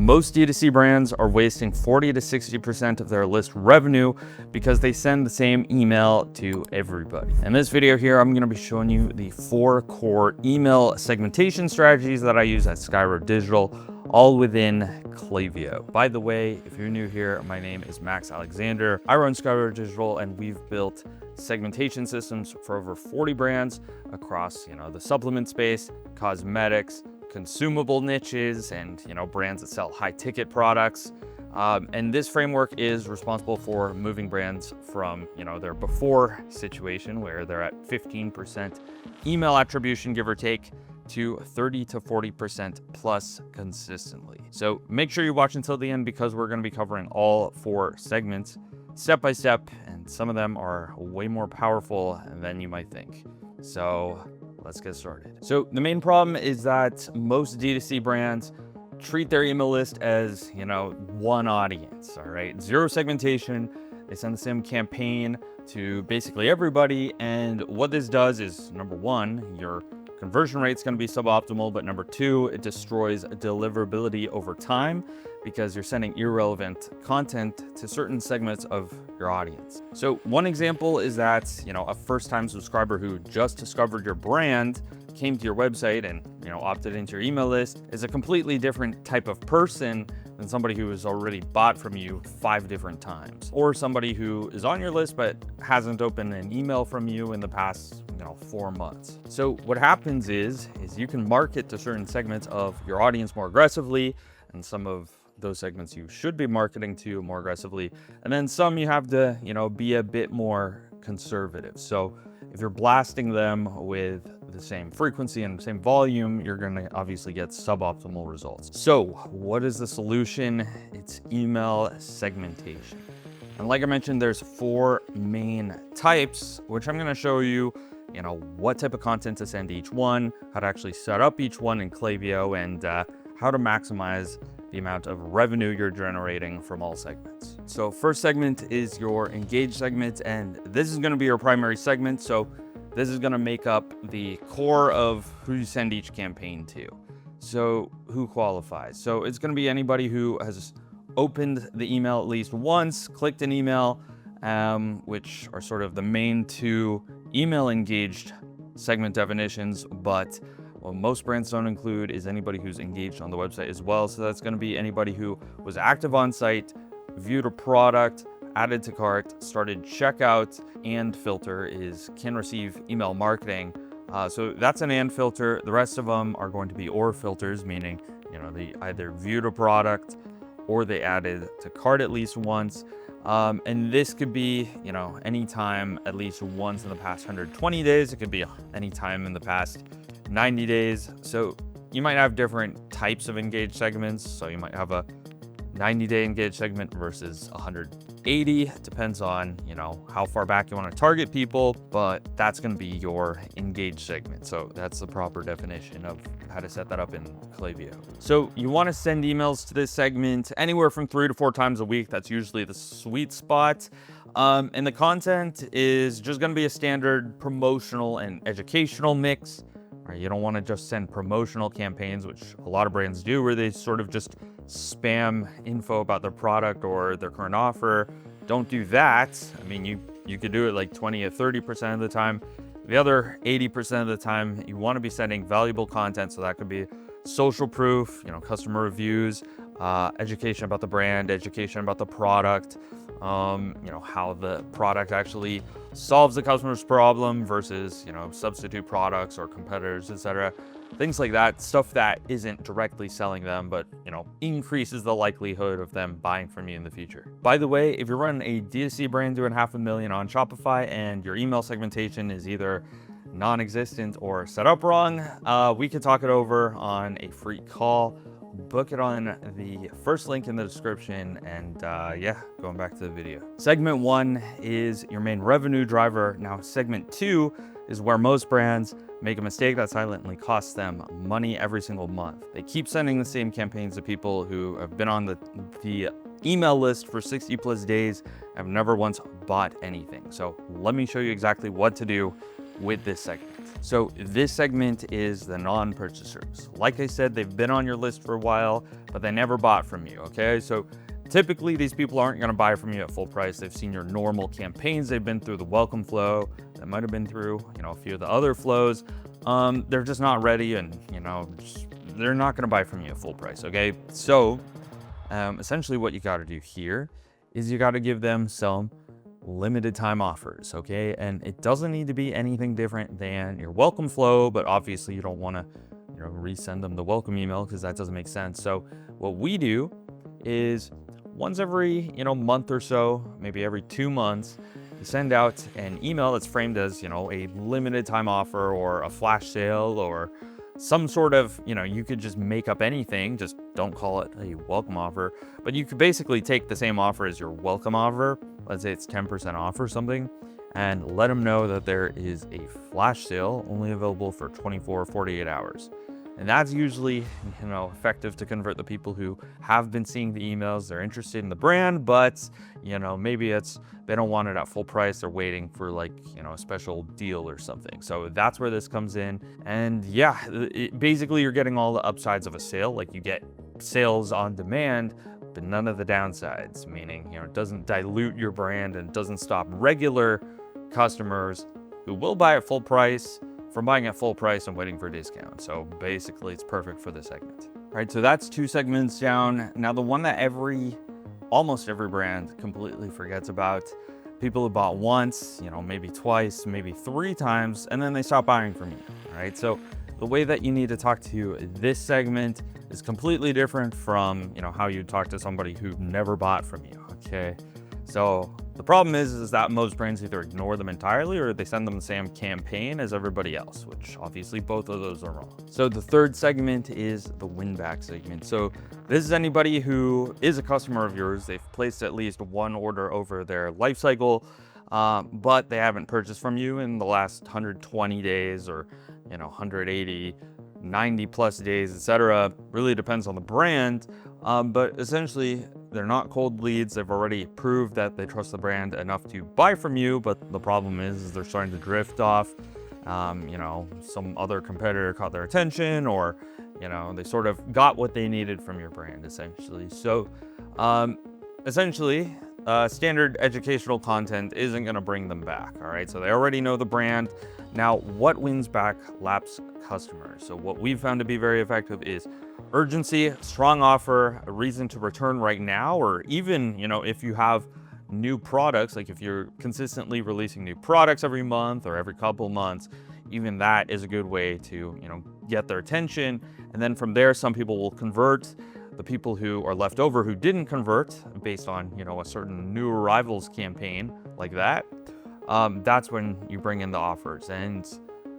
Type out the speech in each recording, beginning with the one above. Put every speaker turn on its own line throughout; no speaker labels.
Most D2C brands are wasting 40 to 60% of their list revenue because they send the same email to everybody. In this video here, I'm going to be showing you the 4 core email segmentation strategies that I use at Skyver Digital, all within Klaviyo. By the way, if you're new here, my name is Max Alexander. I run Skyver Digital, and we've built segmentation systems for over 40 brands across, the supplement space, cosmetics, consumable niches, and brands that sell high ticket products. And this framework is responsible for moving brands from their before situation where they're at 15% email attribution, give or take, to 30 to 40% plus consistently. So make sure you watch until the end, because we're going to be covering all 4 segments step by step, and some of them are way more powerful than you might think. So let's get started. So the main problem is that most D2C brands treat their email list as, one audience, all right? Zero segmentation. They send the same campaign to basically everybody. And what this does is, number one, your conversion rate is going to be suboptimal, but number 2, it destroys deliverability over time because you're sending irrelevant content to certain segments of your audience. So one example is that, a first-time subscriber who just discovered your brand came to your website and, opted into your email list is a completely different type of person than somebody who has already bought from you 5 different times, or somebody who is on your list but hasn't opened an email from you in the past 4 months. So what happens is you can market to certain segments of your audience more aggressively, and some of those segments you should be marketing to more aggressively, and then some you have to be a bit more conservative. So if you're blasting them with the same frequency and same volume, you're going to obviously get suboptimal results. So what is the solution? It's email segmentation. And like I mentioned, there's 4 main types, which I'm going to show you, what type of content to send to each one, how to actually set up each one in Klaviyo, and how to maximize the amount of revenue you're generating from all segments. So first segment is your engaged segment, and this is going to be your primary segment. So this is going to make up the core of who you send each campaign to. So who qualifies? So it's going to be anybody who has opened the email at least once, clicked an email, which are sort of the main 2 email engaged segment definitions, but what most brands don't include is anybody who's engaged on the website as well. So that's going to be anybody who was active on site, viewed a product, added to cart, started checkout, and filter is can receive email marketing. So that's an and filter. The rest of them are going to be or filters, meaning they either viewed a product or they added to cart at least once. And this could be, anytime at least once in the past 120 days. It could be anytime in the past 90 days. So you might have different types of engaged segments. So you might have a 90-day engaged segment versus 180. It depends on, how far back you want to target people, but that's going to be your engaged segment. So that's the proper definition of how to set that up in Klaviyo. So you want to send emails to this segment anywhere from 3 to 4 times a week. That's usually the sweet spot. And the content is just going to be a standard promotional and educational mix. Right? You don't want to just send promotional campaigns, which a lot of brands do, where they sort of just spam info about their product or their current offer. Don't do that. I mean, you could do it like 20 or 30% of the time. The other 80% of the time, you want to be sending valuable content. So that could be social proof, customer reviews, education about the brand, education about the product, how the product actually solves the customer's problem versus, substitute products or competitors, etc. Things like that, stuff that isn't directly selling them, but, increases the likelihood of them buying from you in the future. By the way, if you're running a D2C brand doing $500,000 on Shopify and your email segmentation is either non-existent or set up wrong, we can talk it over on a free call. Book it on the first link in the description, and going back to the video. Segment 1 is your main revenue driver. Now segment 2 is where most brands make a mistake that silently costs them money every single month. They keep sending the same campaigns to people who have been on the email list for 60 plus days and have never once bought anything. So let me show you exactly what to do with this segment. So this segment is the non-purchasers. Like I said, they've been on your list for a while, but they never bought from you, okay? So typically these people aren't gonna buy from you at full price. They've seen your normal campaigns. They've been through the welcome flow. That might have been through, a few of the other flows. They're just not ready, and they're not gonna buy from you at full price, okay? So essentially what you gotta do here is you gotta give them some limited time offers, okay? And it doesn't need to be anything different than your welcome flow, but obviously you don't want to resend them the welcome email because that doesn't make sense. So what we do is once every month or so, maybe every 2 months, you send out an email that's framed as a limited time offer or a flash sale or some sort of, you could just make up anything, just don't call it a welcome offer, but you could basically take the same offer as your welcome offer. Let's say it's 10% off or something, and let them know that there is a flash sale only available for 24 or 48 hours. And that's usually, effective to convert the people who have been seeing the emails. They're interested in the brand, but, maybe they don't want it at full price. They're waiting for a special deal or something. So that's where this comes in. And yeah, basically you're getting all the upsides of a sale. Like you get sales on demand, but none of the downsides, meaning, it doesn't dilute your brand and doesn't stop regular customers who will buy at full price from buying at full price and waiting for a discount. So basically it's perfect for this segment. All right, so that's 2 segments down. Now the one that almost every brand completely forgets about, people who bought once, maybe twice, maybe 3 times, and then they stop buying from you, all right? So the way that you need to talk to this segment is completely different from, how you talk to somebody who never bought from you, okay? So the problem is that most brands either ignore them entirely or they send them the same campaign as everybody else, which obviously both of those are wrong. So the third segment is the win back segment. So this is anybody who is a customer of yours. They've placed at least one order over their life cycle, but they haven't purchased from you in the last 120 days or 180, 90 plus days, etc. Really depends on the brand, but essentially they're not cold leads. They've already proved that they trust the brand enough to buy from you, but the problem is they're starting to drift off. Some other competitor caught their attention, or they sort of got what they needed from your brand essentially. So essentially standard educational content isn't going to bring them back. All right, so they already know the brand. Now, what wins back lapsed customers? So what we've found to be very effective is urgency, strong offer, a reason to return right now, or even, if you have new products, like if you're consistently releasing new products every month or every couple months, even that is a good way to, get their attention. And then from there, some people will convert. The people who are left over who didn't convert based on, a certain new arrivals campaign like that, that's when you bring in the offers. And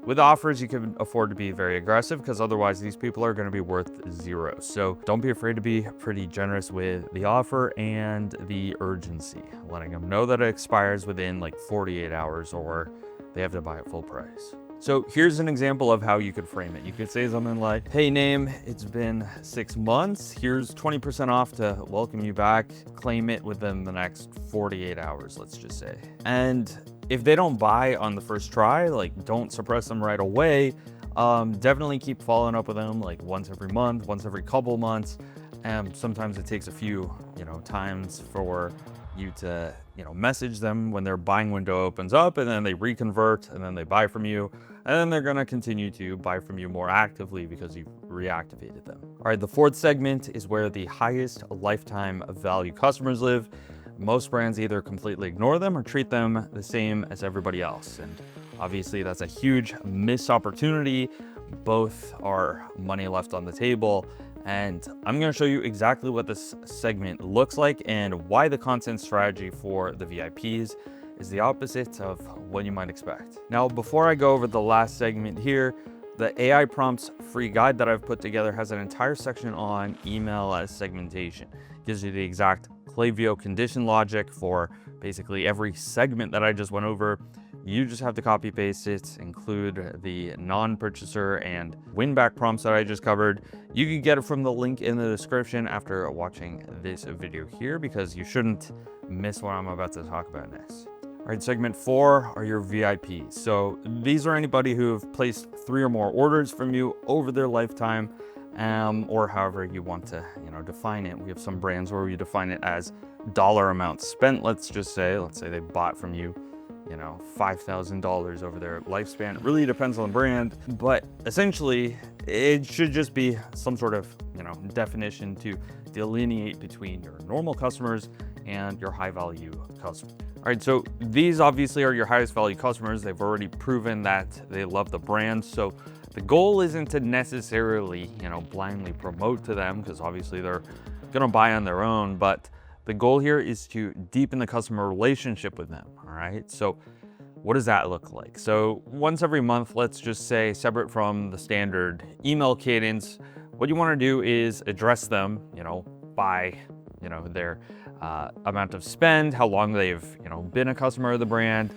with offers, you can afford to be very aggressive because otherwise these people are going to be worth 0. So don't be afraid to be pretty generous with the offer and the urgency, letting them know that it expires within 48 hours or they have to buy at full price. So here's an example of how you could frame it. You could say something like, hey name, it's been 6 months. Here's 20% off to welcome you back. Claim it within the next 48 hours, let's just say. And if they don't buy on the first try, don't suppress them right away. Definitely keep following up with them once every month, once every couple months. And sometimes it takes a few, times for you to, message them when their buying window opens up, and then they reconvert and then they buy from you. And then they're going to continue to buy from you more actively because you've reactivated them. All right, the fourth segment is where the highest lifetime value customers live. Most brands either completely ignore them or treat them the same as everybody else. And obviously that's a huge missed opportunity. Both are money left on the table. And I'm going to show you exactly what this segment looks like and why the content strategy for the VIPs is the opposite of what you might expect. Now, before I go over the last segment here, the AI prompts free guide that I've put together has an entire section on email as segmentation. It gives you the exact klaviyo condition logic for basically every segment that I just went over. You just have to copy paste it, include the non-purchaser and win back prompts that I just covered. You can get it from the link in the description after watching this video here because you shouldn't miss what I'm about to talk about next. All right, segment 4 are your VIPs. So these are anybody who have placed 3 or more orders from you over their lifetime, or however you want to, define it. We have some brands where we define it as dollar amounts spent. Let's say they bought from you, $5,000 over their lifespan. It really depends on the brand, but essentially it should just be some sort of, definition to delineate between your normal customers and your high value customers. All right, so these obviously are your highest value customers. They've already proven that they love the brand. So the goal isn't to necessarily, blindly promote to them, because obviously they're gonna buy on their own, but the goal here is to deepen the customer relationship with them, all right? So what does that look like? So once every month, let's just say, separate from the standard email cadence, what you wanna do is address them, by, their amount of spend, how long they've, been a customer of the brand.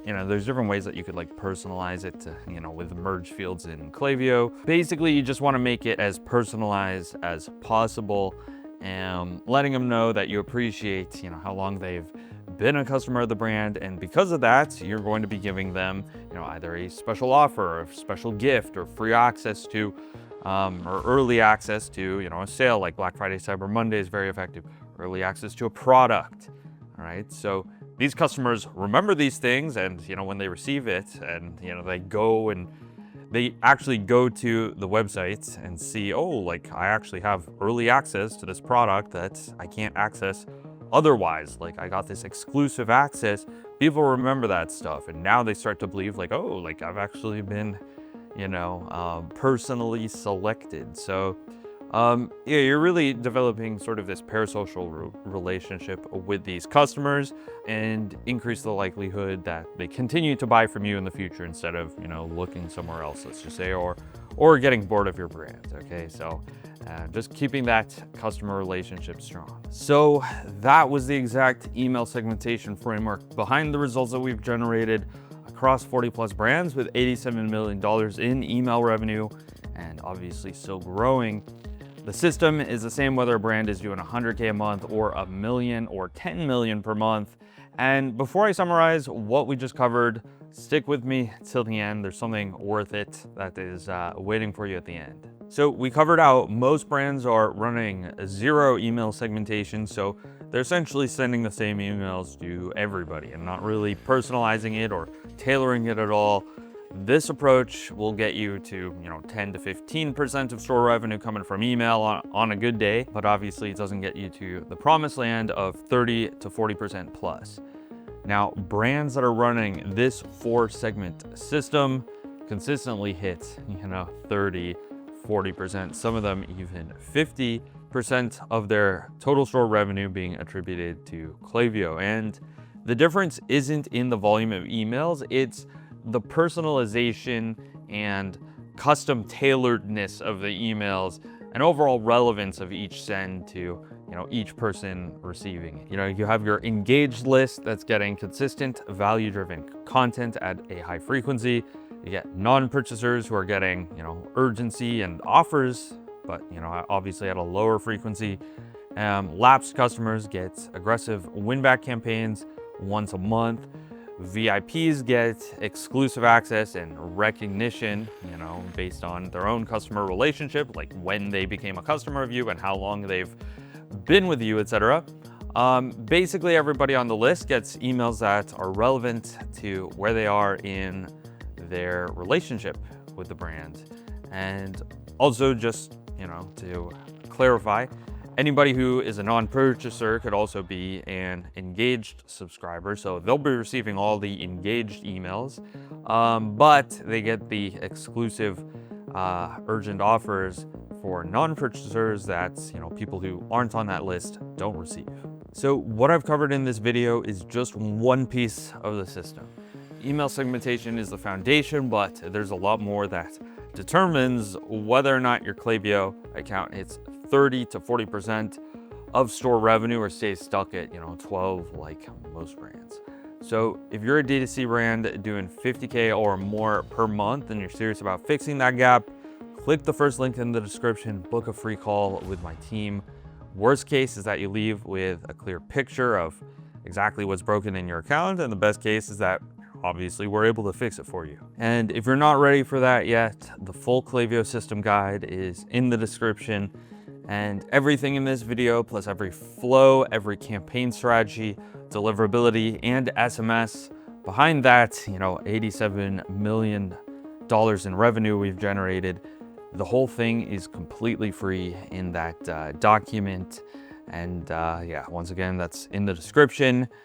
There's different ways that you could personalize it to, with merge fields in Klaviyo. Basically, you just want to make it as personalized as possible, and letting them know that you appreciate, how long they've been a customer of the brand. And because of that, you're going to be giving them, either a special offer, or a special gift, or free access to, or early access to, a sale like Black Friday, Cyber Monday is very effective. Early access to a product. All right, so these customers remember these things, and when they receive it, and they actually go to the website and see, oh, I actually have early access to this product that I can't access otherwise. I got this exclusive access. People remember that stuff, and now they start to believe I've actually been, personally selected. So you're really developing sort of this parasocial relationship with these customers, and increase the likelihood that they continue to buy from you in the future instead of, looking somewhere else, let's just say, or getting bored of your brand. Okay, so just keeping that customer relationship strong. So that was the exact email segmentation framework behind the results that we've generated across 40+ brands with $87 million in email revenue, and obviously still growing. The system is the same whether a brand is doing 100K a month, or $1 million, or 10 million per month. And before I summarize what we just covered, stick with me till the end. There's something worth it that is waiting for you at the end. So we covered out most brands are running 0 email segmentation. So they're essentially sending the same emails to everybody and not really personalizing it or tailoring it at all. This approach will get you to 10 to 15% of store revenue coming from email on a good day, but obviously it doesn't get you to the promised land of 30 to 40% plus. Now, brands that are running this 4-segment system consistently hit 30, 40%, some of them even 50% of their total store revenue being attributed to Klaviyo. And the difference isn't in the volume of emails, it's the personalization and custom tailoredness of the emails and overall relevance of each send to each person receiving it. You have your engaged list that's getting consistent value-driven content at a high frequency. You get non-purchasers who are getting urgency and offers, but obviously at a lower frequency. Lapsed customers get aggressive win-back campaigns once a month. VIPs get exclusive access and recognition, based on their own customer relationship, like when they became a customer of you and how long they've been with you, etc. Basically, everybody on the list gets emails that are relevant to where they are in their relationship with the brand. And also, just to clarify, anybody who is a non-purchaser could also be an engaged subscriber, so they'll be receiving all the engaged emails, but they get the exclusive urgent offers for non-purchasers that people who aren't on that list don't receive. So what I've covered in this video is just one piece of the system. Email segmentation is the foundation, but there's a lot more that determines whether or not your Klaviyo account hits 30 to 40% of store revenue or stays stuck at 12 like most brands. So if you're a D2C brand doing 50K or more per month and you're serious about fixing that gap, click the first link in the description, book a free call with my team. Worst case is that you leave with a clear picture of how to exactly what's broken in your account. And the best case is that obviously we're able to fix it for you. And if you're not ready for that yet, the full Klaviyo system guide is in the description. And everything in this video, plus every flow, every campaign strategy, deliverability, and SMS behind that, $87 million in revenue we've generated. The whole thing is completely free in that document. And yeah, once again, that's in the description.